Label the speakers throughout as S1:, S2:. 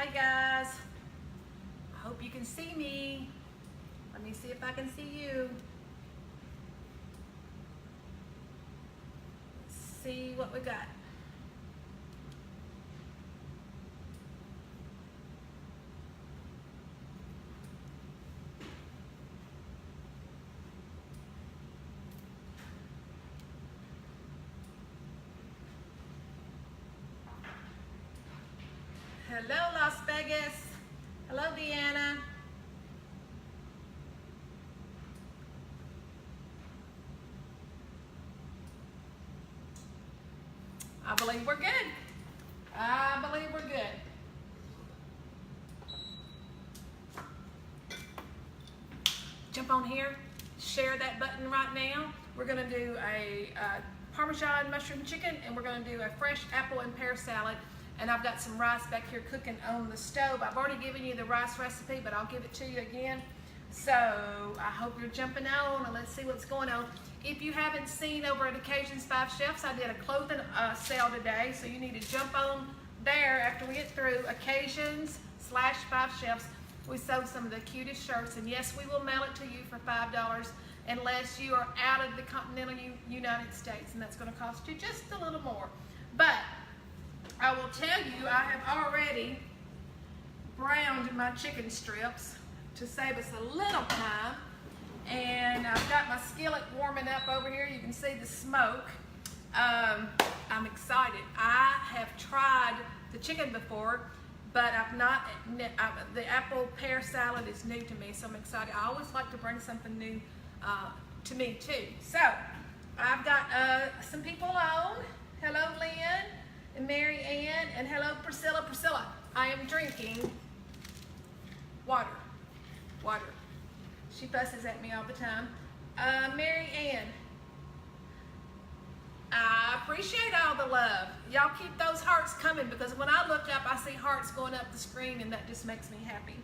S1: Hi guys, I hope you can see me. Let me see if I can see you. Let's see what we got. Hello Las Vegas. Hello Deanna. I believe we're good. I believe we're good. Jump on here, share that button right now. We're gonna do a Parmesan mushroom chicken, and we're gonna do a fresh apple and pear salad. And I've got some rice back here cooking on the stove. I've already given you the rice recipe, but I'll give it to you again. So I hope you're jumping on, and let's see what's going on. If you haven't seen over at Occasions 5 Chefs, I did a clothing sale today, so you need to jump on there after we get through Occasions/5 Chefs. We sold some of the cutest shirts, and yes, we will mail it to you for $5 unless you are out of the continental United States, and that's going to cost you just a little more. But I will tell you, I have already browned my chicken strips to save us a little time. And I've got my skillet warming up over here. You can see the smoke. I'm excited. I have tried the chicken before, but the apple pear salad is new to me, so I'm excited. I always like to bring something new to me too. So I've got some people on. Hello Lynn and Mary Ann, and hello Priscilla. Priscilla, I am drinking water. She fusses at me all the time. Mary Ann, I appreciate all the love. Y'all keep those hearts coming, because when I look up, I see hearts going up the screen, and that just makes me happy.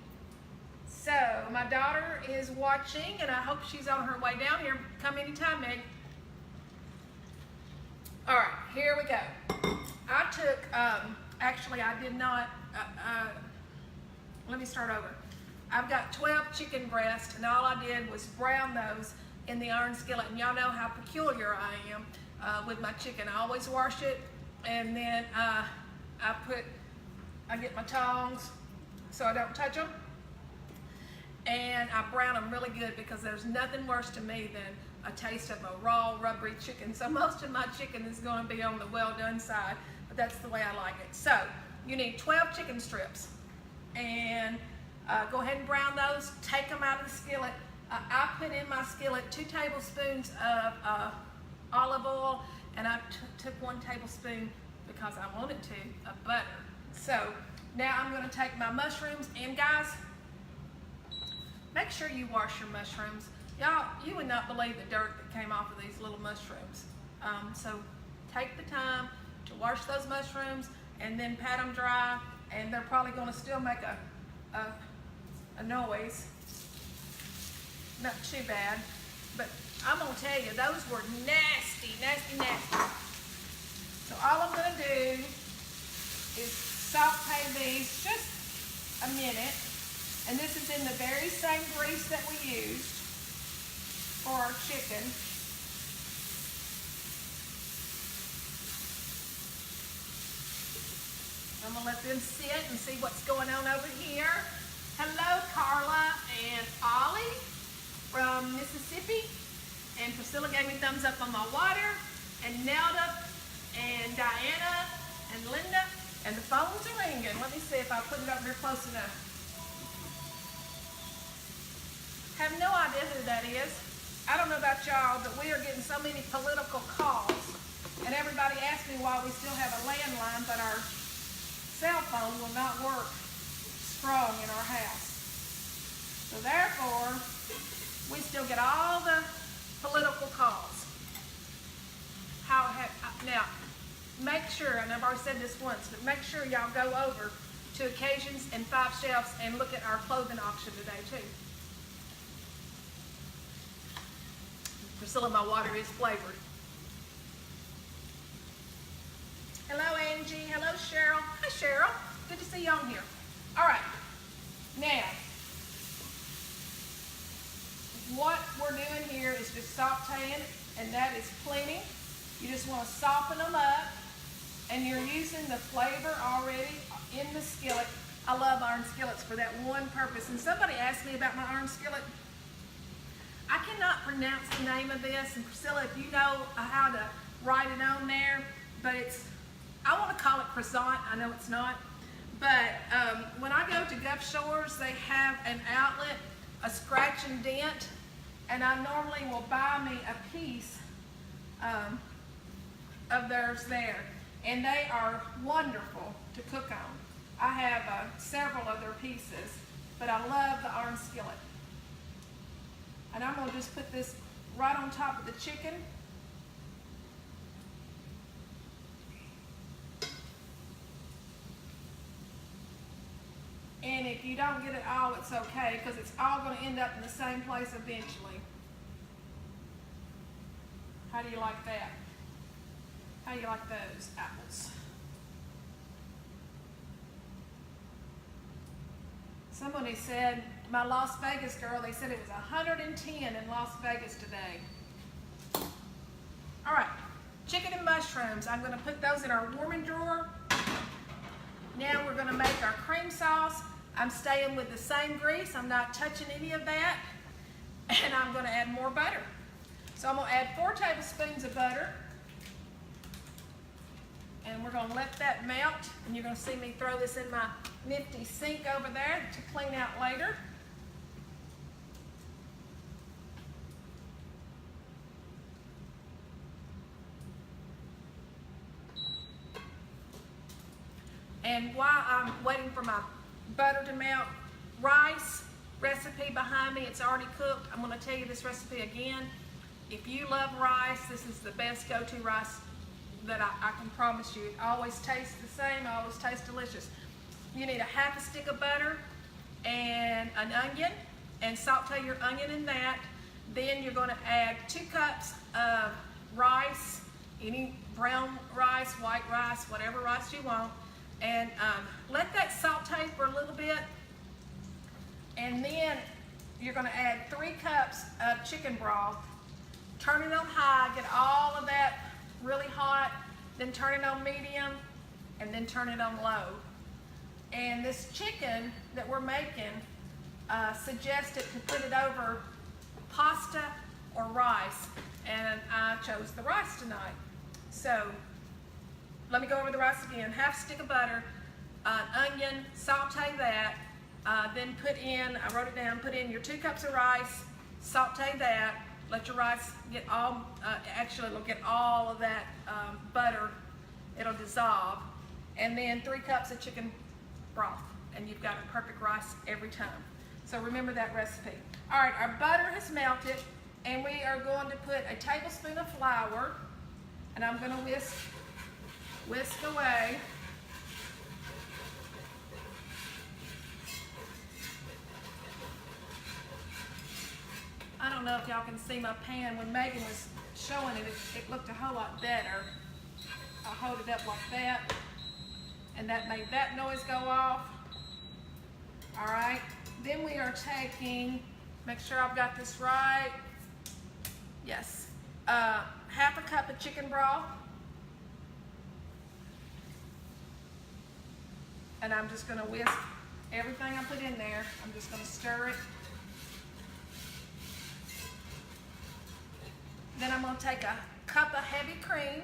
S1: So my daughter is watching, and I hope she's on her way down here. Come anytime, Meg. All right, here we go. I took, actually I did not, let me start over. I've got 12 chicken breasts, and all I did was brown those in the iron skillet. And y'all know how peculiar I am with my chicken. I always wash it, and then I get my tongs so I don't touch them. And I brown them really good, because there's nothing worse to me than a taste of a raw, rubbery chicken. So most of my chicken is going to be on the well done side, but that's the way I like it. So you need 12 chicken strips, and go ahead and brown those. Take them out of the skillet. I put in my skillet 2 tablespoons of olive oil, and I took 1 tablespoon, because I wanted to, of butter. So now I'm going to take my mushrooms, and guys, make sure you wash your mushrooms. Y'all, you would not believe the dirt that came off of these little mushrooms. So take the time to wash those mushrooms, and then pat them dry, and they're probably going to still make a noise. Not too bad, but I'm going to tell you, those were nasty. So all I'm going to do is saute these just a minute. And this is in the very same grease that we used for our chicken. I'm gonna let them sit and see what's going on over here. Hello, Carla and Ollie from Mississippi. And Priscilla gave me thumbs up on my water. And Nelda and Diana and Linda. And the phones are ringing. Let me see if I put it over here close enough. Have no idea who that is. I don't know about y'all, but we are getting so many political calls, and everybody asks me why we still have a landline, but our cell phone will not work strong in our house. So therefore, we still get all the political calls. Now, make sure, and I've already said this once, but make sure y'all go over to Occasions and 5 Chefs and look at our clothing auction today too. Priscilla, my water is flavored. Hello, Angie. Hello, Cheryl. Hi, Cheryl. Good to see you on here. All right, now, what we're doing here is just sauteing, and that is plenty. You just want to soften them up, and you're using the flavor already in the skillet. I love iron skillets for that one purpose. And somebody asked me about my iron skillet. I cannot pronounce the name of this, and Priscilla, if you know how to write it on there, but it's, I want to call it croissant. I know it's not. But when I go to Gulf Shores, they have an outlet, a scratch and dent, and I normally will buy me a piece of theirs there. And they are wonderful to cook on. I have several of their pieces, but I love the iron skillet. And I'm gonna just put this right on top of the chicken. And if you don't get it all, it's okay, because it's all gonna end up in the same place eventually. How do you like that? How do you like those apples? Somebody said, my Las Vegas girl, they said it was 110 in Las Vegas today. All right, chicken and mushrooms. I'm gonna put those in our warming drawer. Now we're gonna make our cream sauce. I'm staying with the same grease. I'm not touching any of that. And I'm gonna add more butter. So I'm gonna add 4 tablespoons of butter. And we're gonna let that melt. And you're gonna see me throw this in my nifty sink over there to clean out later. And while I'm waiting for my butter to melt, rice recipe behind me, it's already cooked. I'm gonna tell you this recipe again. If you love rice, this is the best go-to rice that I can promise you. It always tastes the same, always tastes delicious. You need a half a stick of butter and an onion, and saute your onion in that. Then you're gonna add 2 cups of rice, any brown rice, white rice, whatever rice you want, and let that saute for a little bit. And then you're gonna add 3 cups of chicken broth. Turn it on high, get all of that really hot, then turn it on medium, and then turn it on low. And this chicken that we're making suggested to put it over pasta or rice, and I chose the rice tonight. So let me go over the rice again. Half stick of butter, onion, saute that, then put in, I wrote it down, put in your 2 cups of rice, saute that, let your rice get all, actually it'll get all of that butter, it'll dissolve, and then 3 cups of chicken broth, and you've got a perfect rice every time. So remember that recipe. All right, our butter has melted, and we are going to put a tablespoon of flour, and I'm gonna whisk away. I don't know if y'all can see my pan. When Megan was showing it, it looked a whole lot better. I'll hold it up like that, and that made that noise go off. All right, then we are taking, make sure I've got this right. Yes, half a cup of chicken broth. And I'm just gonna whisk everything I put in there. I'm just gonna stir it. Then I'm gonna take a cup of heavy cream.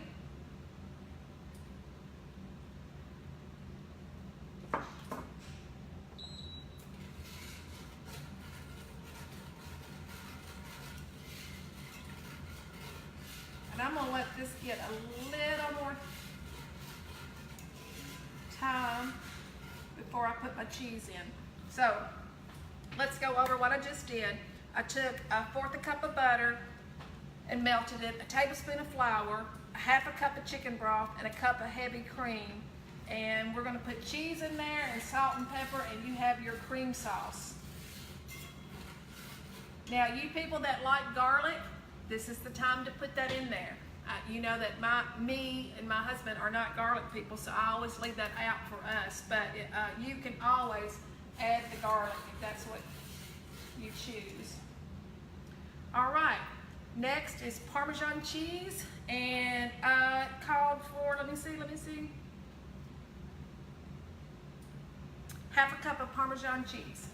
S1: And I'm gonna let this get a little more time before I put my cheese in. So let's go over what I just did. I took 1/4 cup of butter and melted it, a tablespoon of flour, a half a cup of chicken broth, and a cup of heavy cream. And we're gonna put cheese in there and salt and pepper, and you have your cream sauce. Now, you people that like garlic, this is the time to put that in there. You know that me and my husband are not garlic people, so I always leave that out for us. But you can always add the garlic if that's what you choose. All right, next is Parmesan cheese, and called for, let me see, half a cup of Parmesan cheese.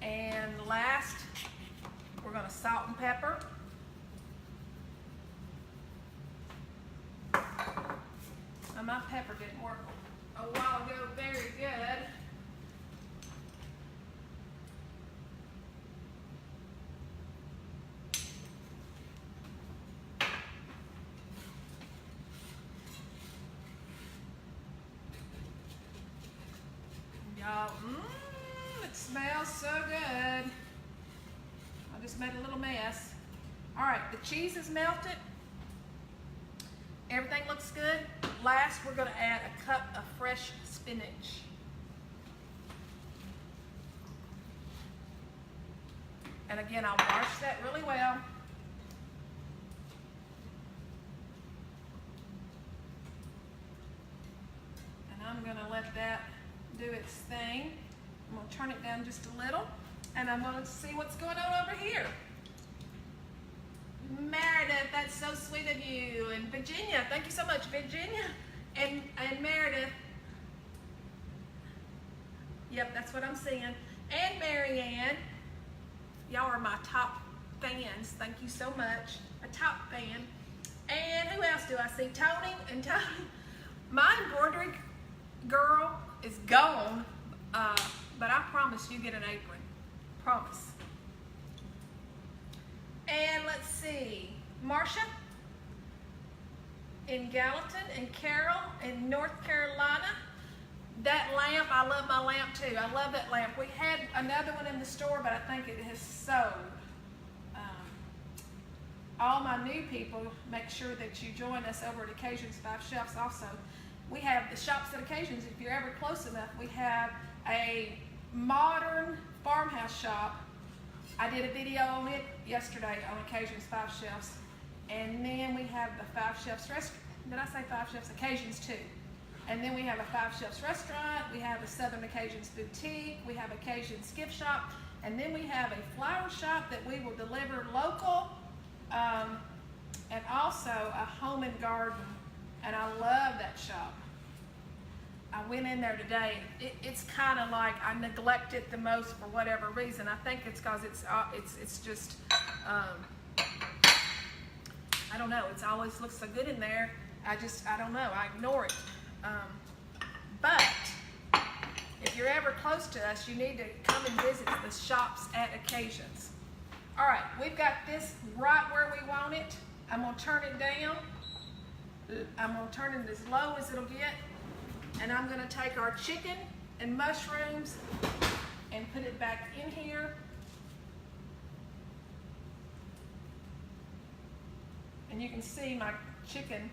S1: And last, we're going to salt and pepper. Now my pepper didn't work a while ago very good. Y'all, it smells so good. I just made a little mess. All right, the cheese is melted. Everything looks good. Last, we're going to add a cup of fresh spinach. And again, I'll wash that really well. And I'm going to let that do its thing. I'm going to turn it down just a little, and I'm going to see what's going on over here. Meredith, that's so sweet of you. And Virginia, thank you so much, Virginia. And Meredith. Yep, that's what I'm seeing. And Marianne. Y'all are my top fans. Thank you so much. A top fan. And who else do I see? Tony and Tony. My embroidery girl is gone, but I promise you get an apron. Promise. And let's see, Marcia in Gallatin, and Carol in North Carolina. That lamp, I love my lamp too. I love that lamp. We had another one in the store, but I think it has sold. All my new people, make sure that you join us over at Occasions 5 Chefs also. We have the Shops at Occasions. If you're ever close enough, we have a modern farmhouse shop. I did a video on it yesterday on Occasions 5 Chefs. And then we have the 5 Chefs restaurant. Did I say 5 Chefs? Occasions 2. And then we have a 5 Chefs restaurant. We have a Southern Occasions boutique. We have Occasions gift shop. And then we have a flower shop that we will deliver local, and also a home and garden. And I love that shop. I went in there today. It's kind of like I neglect it the most for whatever reason. I think it's because it's just I don't know. It always looks so good in there. I don't know. I ignore it. But if you're ever close to us, you need to come and visit the Shops at Occasions. All right, we've got this right where we want it. I'm gonna turn it down. I'm gonna turn it as low as it'll get. And I'm gonna take our chicken and mushrooms and put it back in here. And you can see my chicken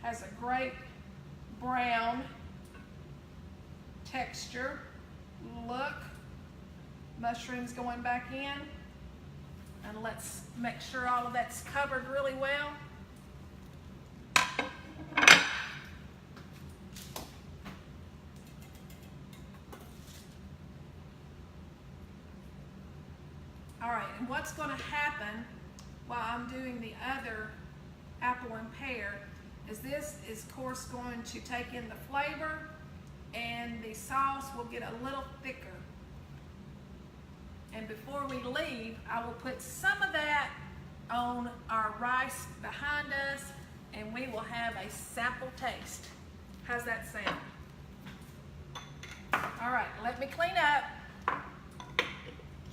S1: has a great brown texture. Look, mushrooms going back in. And let's make sure all of that's covered really well. All right, and what's going to happen while I'm doing the other apple and pear is this is, of course, going to take in the flavor, and the sauce will get a little thicker. And before we leave, I will put some of that on our rice behind us, and we will have a sample taste. How's that sound? All right, let me clean up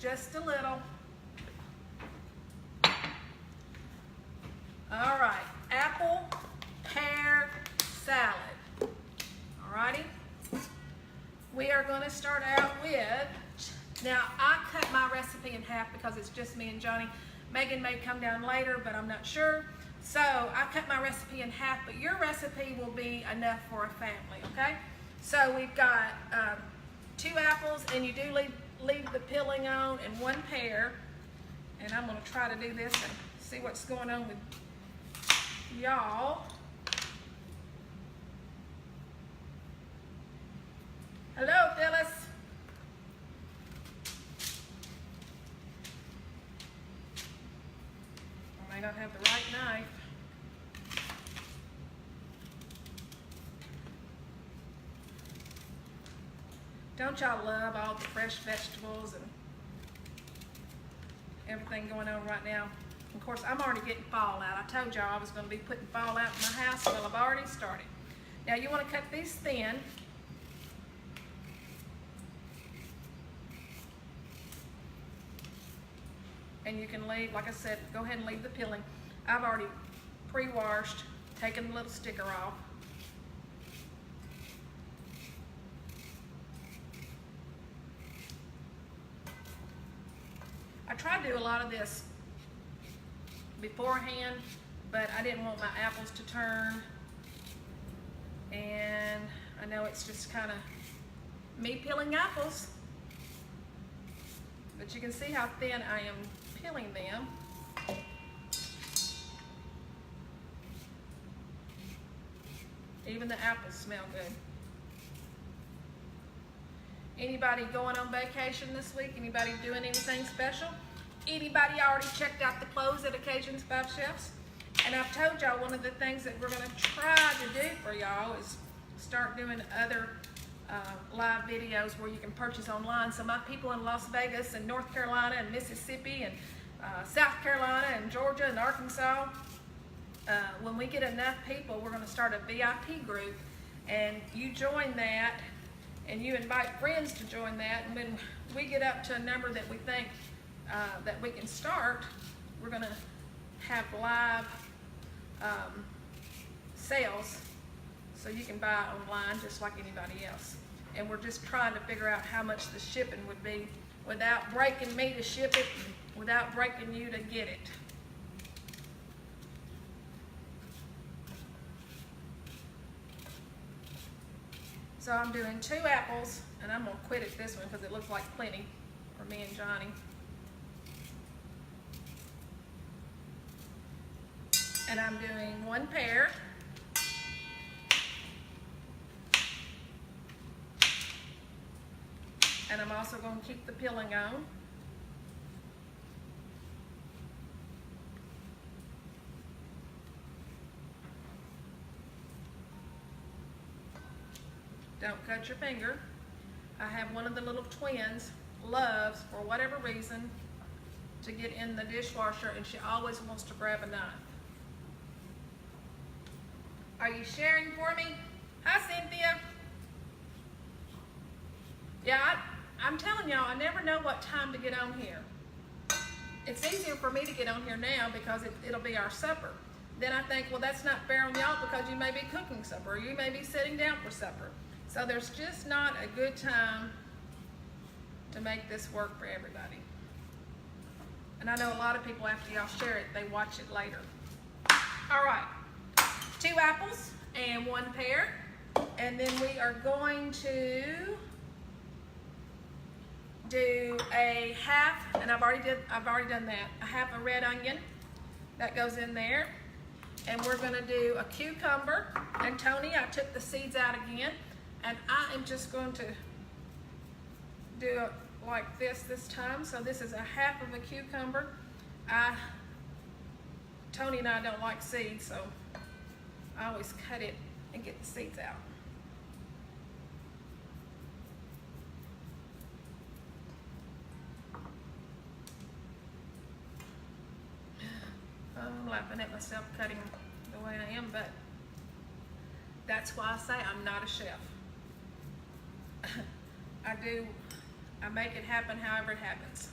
S1: just a little. All right, apple, pear, salad. All righty. We are going to start out with, now I cut my recipe in half because it's just me and Johnny. Megan may come down later, but I'm not sure. So I cut my recipe in half, but your recipe will be enough for a family, okay? So we've got 2 apples, and you do leave the peeling on in one pair, and I'm gonna try to do this and see what's going on with y'all. Hello, Phyllis. I may not have the right knife. Don't y'all love all the fresh vegetables and everything going on right now? Of course, I'm already getting fall out. I told y'all I was going to be putting fall out in my house. Well, I've already started. Now, you want to cut these thin. And you can leave, like I said, go ahead and leave the peeling. I've already pre-washed, taken the little sticker off. I tried to do a lot of this beforehand, but I didn't want my apples to turn. And I know it's just kind of me peeling apples, but you can see how thin I am peeling them. Even the apples smell good. Anybody going on vacation this week? Anybody doing anything special? Anybody already checked out the clothes at Occasions 5 Chefs? And I've told y'all one of the things that we're going to try to do for y'all is start doing other live videos where you can purchase online. So my people in Las Vegas and North Carolina and Mississippi and South Carolina and Georgia and Arkansas, when we get enough people, we're going to start a VIP group, and you join that and you invite friends to join that, and when we get up to a number that we think that we can start, we're going to have live sales so you can buy online just like anybody else. And we're just trying to figure out how much the shipping would be without breaking me to ship it, without breaking you to get it. So I'm doing 2 apples, and I'm gonna quit at this one because it looks like plenty for me and Johnny. And I'm doing 1 pear. And I'm also going to keep the peeling on. Don't cut your finger. I have one of the little twins loves, for whatever reason, to get in the dishwasher, and she always wants to grab a knife. Are you sharing for me? Hi, Cynthia. Yeah, I'm telling y'all, I never know what time to get on here. It's easier for me to get on here now because it'll be our supper. Then I think, well, that's not fair on y'all because you may be cooking supper, or you may be sitting down for supper. So there's just not a good time to make this work for everybody. And I know a lot of people, after y'all share it, they watch it later. All right, 2 apples and 1 pear. And then we are going to do a half, and I've already done that, a half a red onion that goes in there. And we're gonna do a cucumber. And Tony, I took the seeds out again, and I am just going to do it like this time. So this is a half of a cucumber. Tony and I don't like seeds, so I always cut it and get the seeds out. I'm laughing at myself cutting the way I am, but that's why I say I'm not a chef. I make it happen however it happens.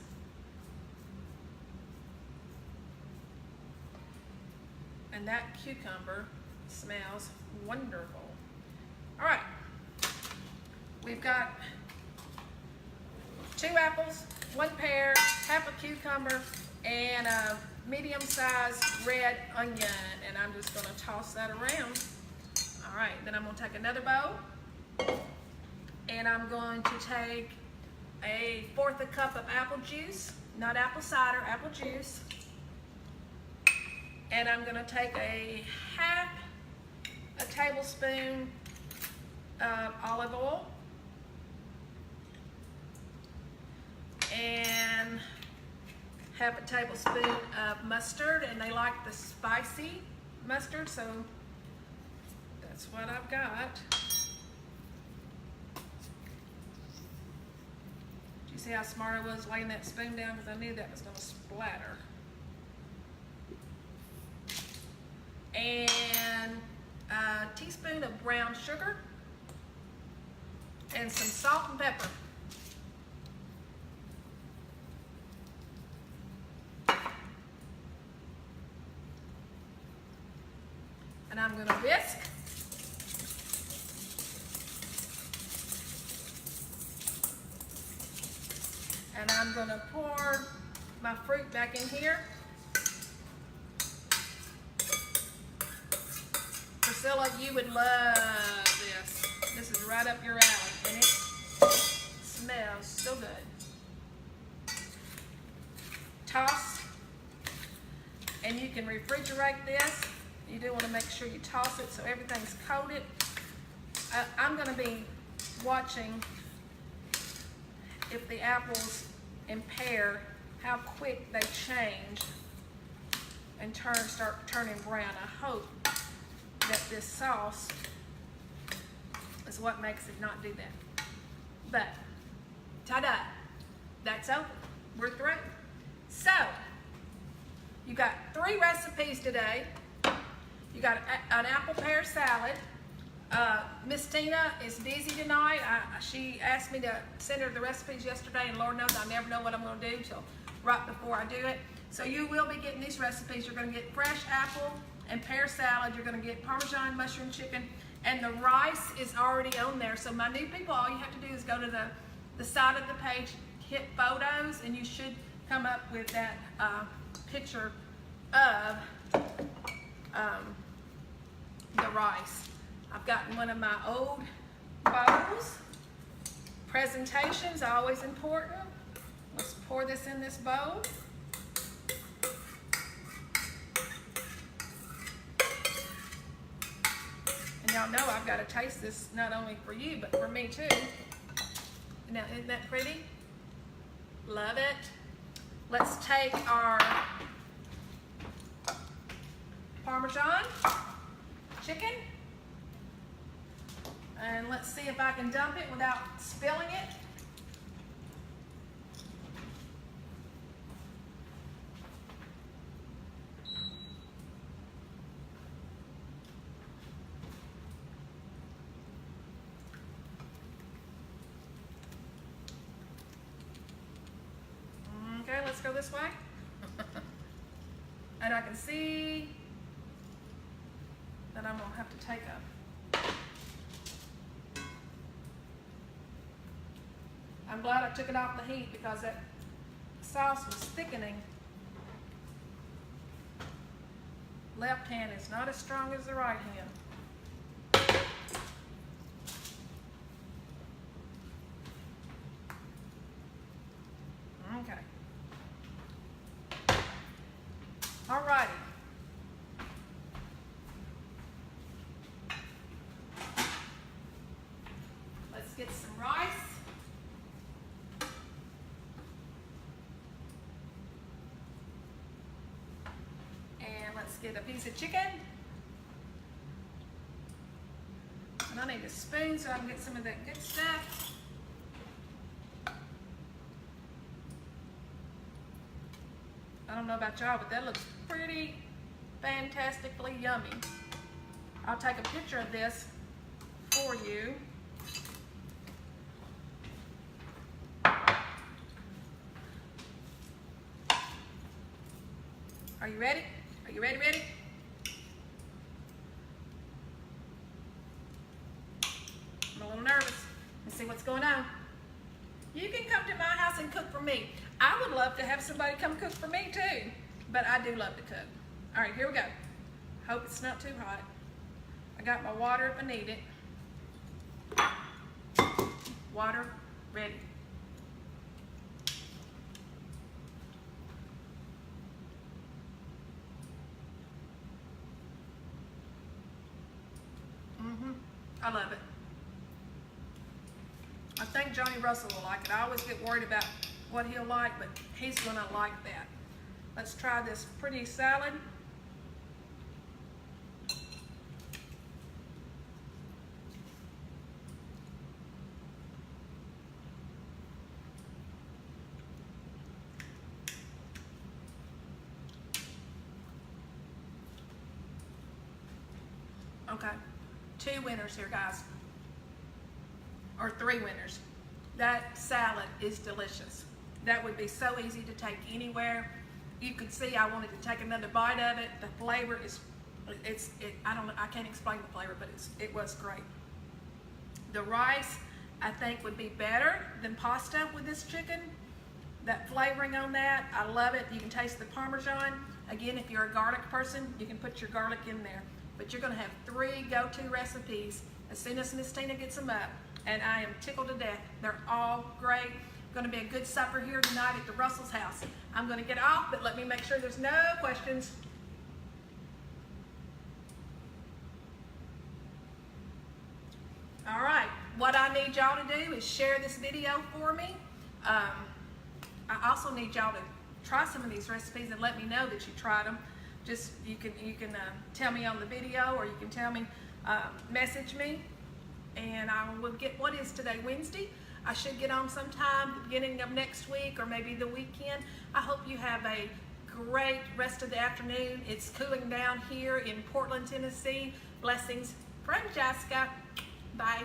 S1: And that cucumber smells wonderful. All right, we've got 2 apples, 1 pear, half a cucumber, and a medium-sized red onion, and I'm just going to toss that around. All right, then I'm going to take another bowl, and I'm going to take 1/4 a cup of apple juice, not apple cider, apple juice. And I'm gonna take a 1/2 tablespoon of olive oil and 1/2 tablespoon of mustard, and they like the spicy mustard, so that's what I've got. Do you see how smart I was laying that spoon down? Because I knew that was going to splatter. And a teaspoon of brown sugar and some salt and pepper. And I'm going to whisk. And I'm going to pour my fruit back in here. Priscilla, you would love this. This is right up your alley, and it smells so good. Toss, and you can refrigerate this. You do want to make sure you toss it so everything's coated. I'm going to be watching if the apples and pear, how quick they change and start turning brown. I hope that this sauce is what makes it not do that. But, ta-da, that's open. We're through. So, you got 3 recipes today. You got an apple pear salad. Miss Tina is busy tonight. She asked me to send her the recipes yesterday, and Lord knows I never know what I'm going to do till right before I do it. So you will be getting these recipes. You're going to get fresh apple and pear salad. You're going to get Parmesan mushroom chicken, and the rice is already on there. So my new people, all you have to do is go to the side of the page, hit photos, and you should come up with that picture of the rice. I've gotten one of my old bowls. Presentation's always important. Let's pour this in this bowl. And y'all know I've got to taste this not only for you, but for me too. Now, isn't that pretty? Love it. Let's take our Parmesan chicken. And let's see if I can dump it without spilling it. Okay, let's go this way. And I can see that I'm gonna have to take a I'm glad I took it off the heat because that sauce was thickening. Left hand is not as strong as the right hand. Okay. All righty. Let's get some rice. Get a piece of chicken. And I need a spoon so I can get some of that good stuff. I don't know about y'all, but that looks pretty fantastically yummy. I'll take a picture of this for you. Are you ready? Are you ready? I'm a little nervous. Let's see what's going on. You can come to my house and cook for me. I would love to have somebody come cook for me too, but I do love to cook. All right, here we go. Hope it's not too hot. I got my water if I need it. Water ready. I love it. I think Johnny Russell will like it. I always get worried about what he'll like, but he's gonna like that. Let's try this pretty salad. Okay, 2 winners here, guys, or 3 winners. That salad is delicious. That would be so easy to take anywhere. You could see I wanted to take another bite of it. The flavor is, I can't explain the flavor, but it was great. The rice, I think, would be better than pasta with this chicken. That flavoring on that, I love it. You can taste the Parmesan. Again, if you're a garlic person, you can put your garlic in there. But you're gonna have 3 go-to recipes as soon as Miss Tina gets them up. And I am tickled to death. They're all great. Gonna be a good supper here tonight at the Russell's house. I'm gonna get off, but let me make sure there's no questions. All right, what I need y'all to do is share this video for me. I also need y'all to try some of these recipes and let me know that you tried them. Just you can tell me on the video, or you can tell me, message me, and I will get, what is today, Wednesday? I should get on sometime the beginning of next week or maybe the weekend. I hope you have a great rest of the afternoon. It's cooling down here in Portland, Tennessee. Blessings from Jessica. Bye.